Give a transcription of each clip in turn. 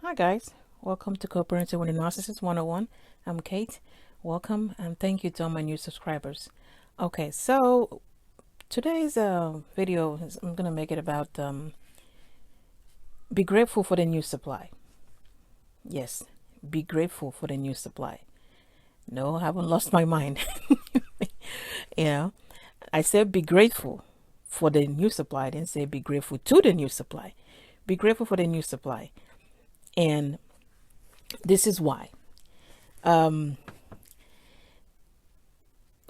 Hi guys, welcome to Co-Parenting with a Narcissist 101. I'm Kate. Welcome and thank you to all my new subscribers. Okay, so today's video I'm gonna make it about be grateful for the new supply. Yes, be grateful for the new supply. No, I haven't lost my mind. Yeah, I said be grateful for the new supply. I didn't say be grateful to the new supply. Be grateful for the new supply, and this is why. Um,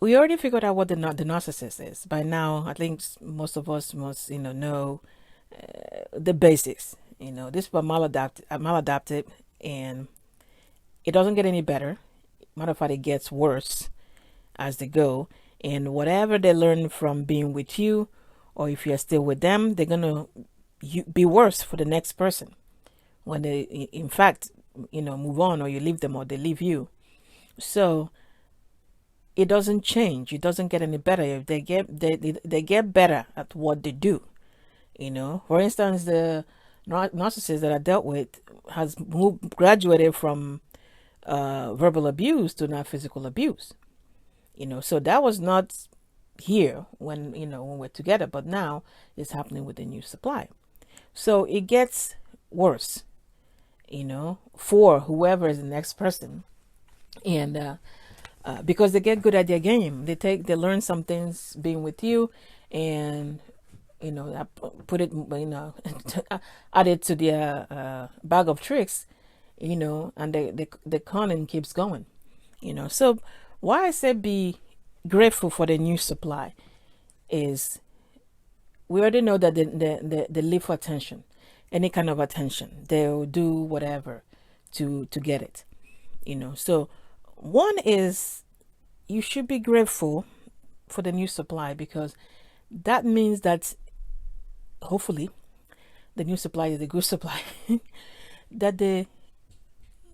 we already figured out what the narcissist is by now. I think most of us must know the basics. This people maladapted, and it doesn't get any better. Matter of fact, it gets worse as they go. And whatever they learn from being with you, or if you're still with them, they're gonna be worse for the next person when they, in fact, move on, or you leave them, or they leave you. So it doesn't change. It doesn't get any better. If they get better at what they do. For instance, the narcissist that I dealt with has graduated from verbal abuse to now physical abuse. So that was not here when we're together, but now it's happening with the new supply. So it gets worse, for whoever is the next person, and because they get good at their game, they learn some things being with you, and I put it, add it to their bag of tricks, and the cunning keeps going, So why I say be grateful for the new supply is we already know that they live for attention, any kind of attention. They'll do whatever to get it, So one is you should be grateful for the new supply, because that means that hopefully the new supply is a good supply, that they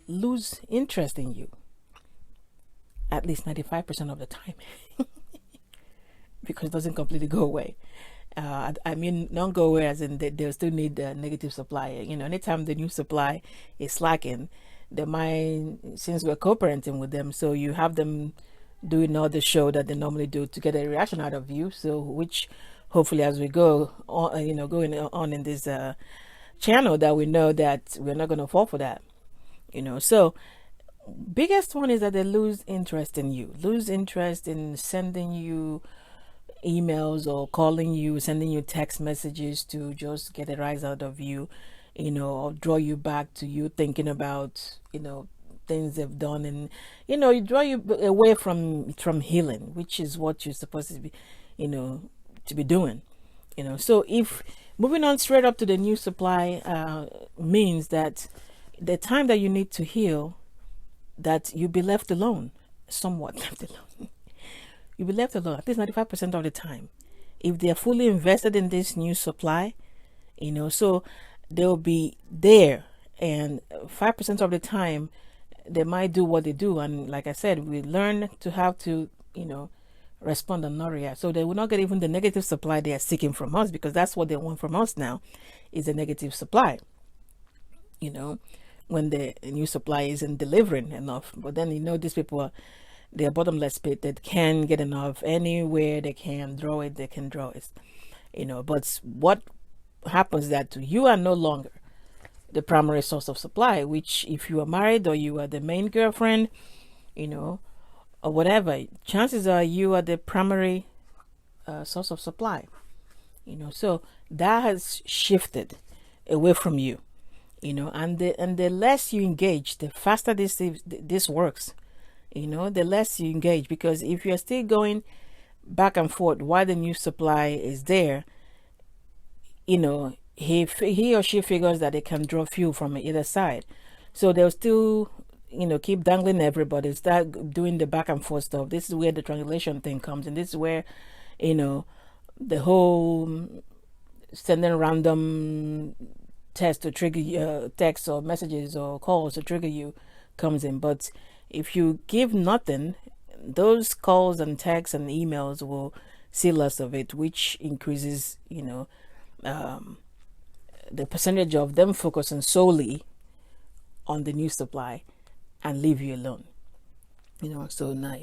lose interest in you at least 95% of the time, because it doesn't completely go away. I mean, don't go away as in they'll still need the negative supply. Anytime the new supply is slacking, they might, since we're co-parenting with them, so you have them doing all the show that they normally do to get a reaction out of you. So, which hopefully as we go on, going on in this channel, that we know that we're not going to fall for that. So biggest one is that they lose interest in you, lose interest in sending you emails or calling you, sending you text messages to just get a rise out of you, or draw you back to you thinking about, things they've done, and you draw you away from healing, which is what you're supposed to be, to be doing. So if moving on straight up to the new supply means that the time that you need to heal, that you'll be left alone, somewhat left alone. You'll be left alone at least 95% of the time if they're fully invested in this new supply, so they'll be there, and 5% of the time they might do what they do. And like I said, we learn to have to, respond and not react. So they will not get even the negative supply they are seeking from us, because that's what they want from us now, is a negative supply, when the new supply isn't delivering enough. But then, these people they're bottomless pit that can get enough. Anywhere they can draw it, they can draw it. But what happens that you are no longer the primary source of supply, which if you are married or you are the main girlfriend, or whatever, chances are you are the primary source of supply. So that has shifted away from you, and the less you engage, the faster this works. The less you engage, because if you're still going back and forth while the new supply is there, he or she figures that they can draw fuel from either side, so they'll still keep dangling everybody, start doing the back and forth stuff. This is where the triangulation thing comes in. This is where the whole sending random text to trigger text or messages or calls to trigger you comes in. But if you give nothing, those calls and texts and emails will see less of it, which increases the percentage of them focusing solely on the new supply and leave you alone. So now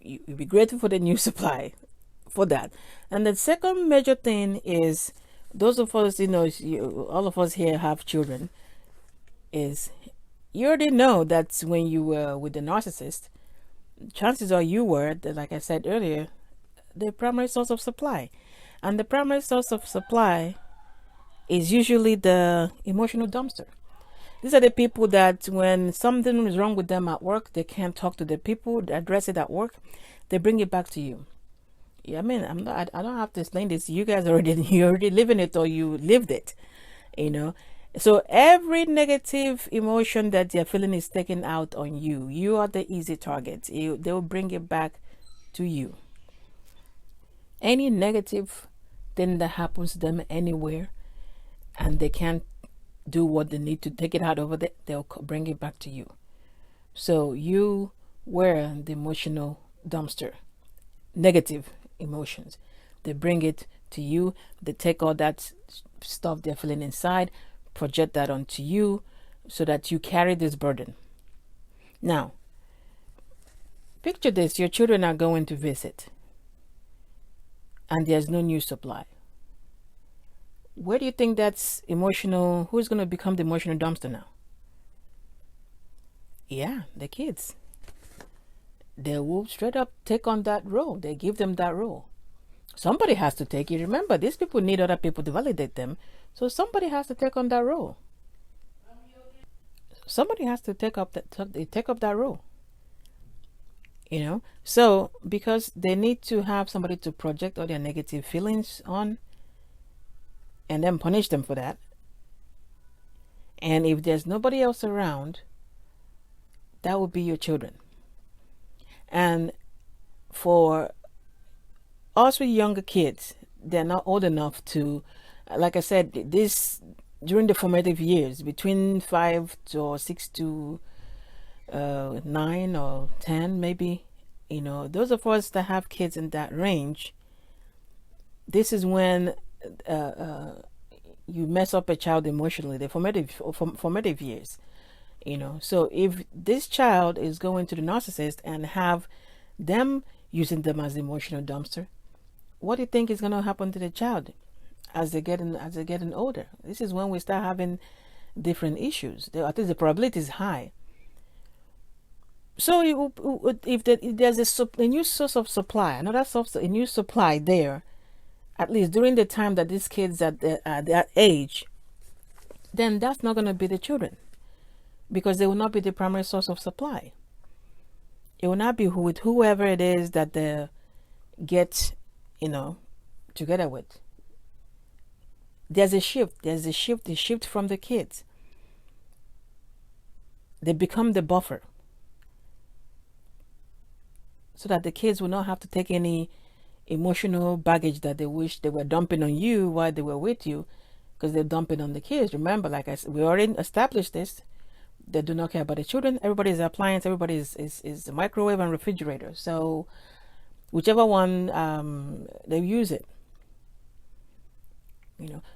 you be grateful for the new supply for that. And the second major thing is, those of us, all of us here have children, is you already know that when you were with the narcissist, chances are you were, like I said earlier, the primary source of supply. And the primary source of supply is usually the emotional dumpster. These are the people that when something is wrong with them at work, they can't talk to the people, address it at work, they bring it back to you. Yeah, I mean, I don't have to explain this. You guys you're already living it, or you lived it, So every negative emotion that they're feeling is taken out on you. You are the easy target. They'll bring it back to you. Any negative thing that happens to them anywhere, and they can't do what they need to take it out over there, they'll bring it back to you. So you were the emotional dumpster. Negative emotions, they bring it to you. They take all that stuff they're feeling inside, project that onto you, so that you carry this burden. Now, picture this: your children are going to visit, and there's no new supply. Where do you think that's emotional? Who's going to become the emotional dumpster now? Yeah, the kids. They will straight up take on that role. They give them that role. Somebody has to take it. Remember, these people need other people to validate them. So somebody has to take on that role. Somebody has to take up that role. So because they need to have somebody to project all their negative feelings on, and then punish them for that. And if there's nobody else around, that would be your children. And for us with younger kids, they're not old enough to, like I said, this during the formative years, between 5 or 6 to 9 or 10, maybe, those of us that have kids in that range, this is when you mess up a child emotionally, the formative years. So if this child is going to the narcissist and have them using them as emotional dumpster, what do you think is going to happen to the child as they're getting older? This is when we start having different issues. I think the probability is high. So if there's a new source of supply, a new supply there, at least during the time that these kids at that age, then that's not going to be the children, because they will not be the primary source of supply. It will not be with whoever it is that they get, together with. There's a shift. They shift from the kids. They become the buffer, so that the kids will not have to take any emotional baggage that they wish they were dumping on you while they were with you, because they're dumping on the kids. Remember, like I said, we already established this. They do not care about the children. Everybody's appliance. Everybody is the microwave and refrigerator. So whichever one, they use it.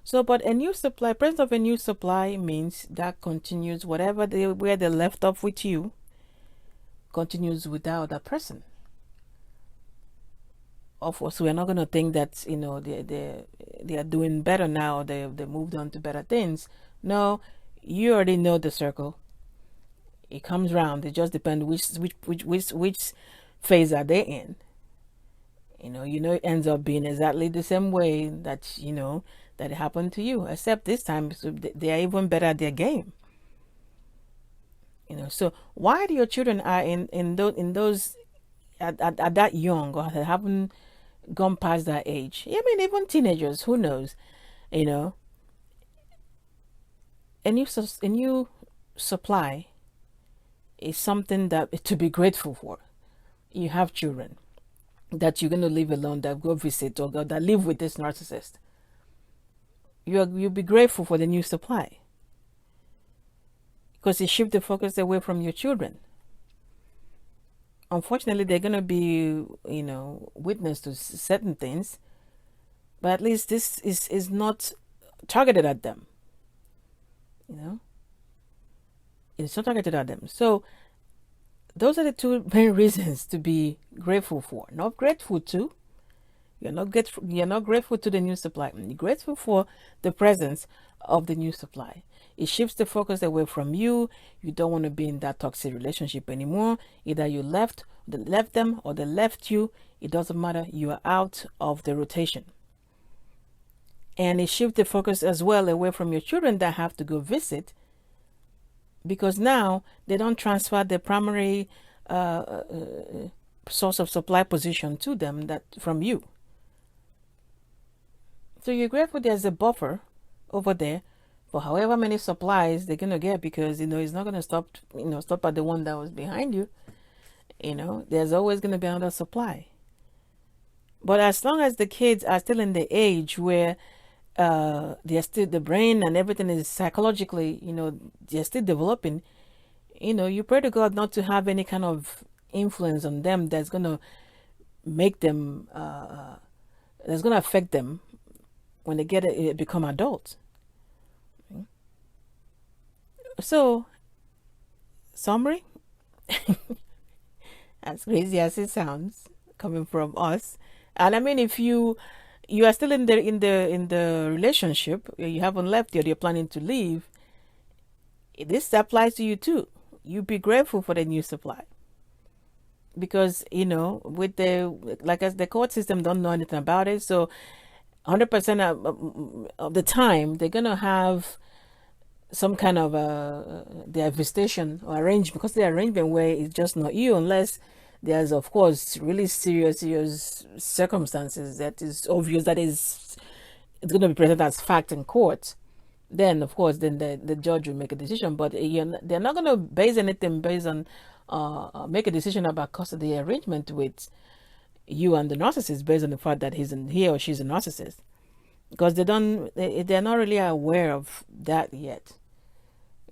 So, but a new supply, presence of a new supply means that continues where they left off with you, continues without that person. Of course, we're not going to think that they are doing better now. They moved on to better things. No, you already know the circle. It comes round. It just depends which phase are they in. It ends up being exactly the same way that that it happened to you, except this time they are even better at their game. So why do your children are in those at that young, or haven't gone past that age? I mean, even teenagers, who knows? A new supply is something that to be grateful for. You have children that you're going to leave alone, that go visit, or that live with this narcissist. You'll be grateful for the new supply, because it shifts the focus away from your children. Unfortunately, they're going to be, witness to certain things, but at least this is not targeted at them. It's not targeted at them. So those are the two main reasons to be grateful for. Not grateful to. You're not grateful to the new supply. You're grateful for the presence of the new supply. It shifts the focus away from you. You don't want to be in that toxic relationship anymore. Either you left them or they left you. It doesn't matter. You are out of the rotation. And it shifts the focus as well away from your children that have to go visit, because now they don't transfer the primary source of supply position to them that from you. So you're grateful there's a buffer over there for however many supplies they're gonna get, because it's not gonna stop at the one that was behind you. There's always gonna be another supply. But as long as the kids are still in the age where they're still, the brain and everything is psychologically, they're still developing, you pray to God not to have any kind of influence on them that's gonna make them that's gonna affect them when they become adults. So, summary, as crazy as it sounds, coming from us, and I mean, if you are still in the relationship, you haven't left yet, you're planning to leave, this applies to you too. You be grateful for the new supply, because with as the court system don't know anything about it, so 100% of the time they're gonna have some kind of their visitation or arrangement, because the arrangement where it's just not you, unless there's of course really serious circumstances that is obvious, that it's going to be presented as fact in court. Then of course the judge will make a decision, but they're not going to base anything based on make a decision about custody arrangement with you and the narcissist based on the fact that he or she's a narcissist, because they're not really aware of that yet.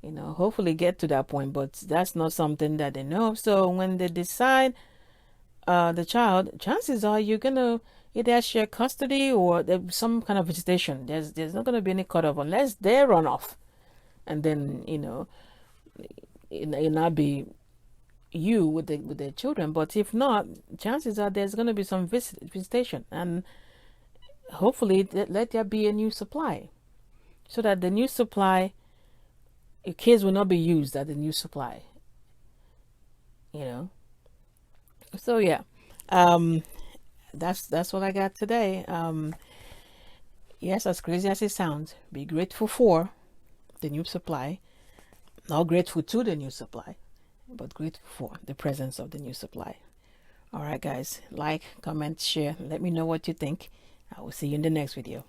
Hopefully get to that point, but that's not something that they know. So when they decide the child, chances are you're gonna either share custody or there's some kind of visitation. There's not gonna be any cutoff unless they run off, and then it not be you with the children. But if not, chances are there's gonna be some visitation, and hopefully let there be a new supply, so that the new supply, your kids will not be used as the new supply. So yeah, that's what I got today. Yes, as crazy as it sounds, be grateful for the new supply, not grateful to the new supply, but grateful for the presence of the new supply. All right, guys, like, comment, share, let me know what you think. I will see you in the next video.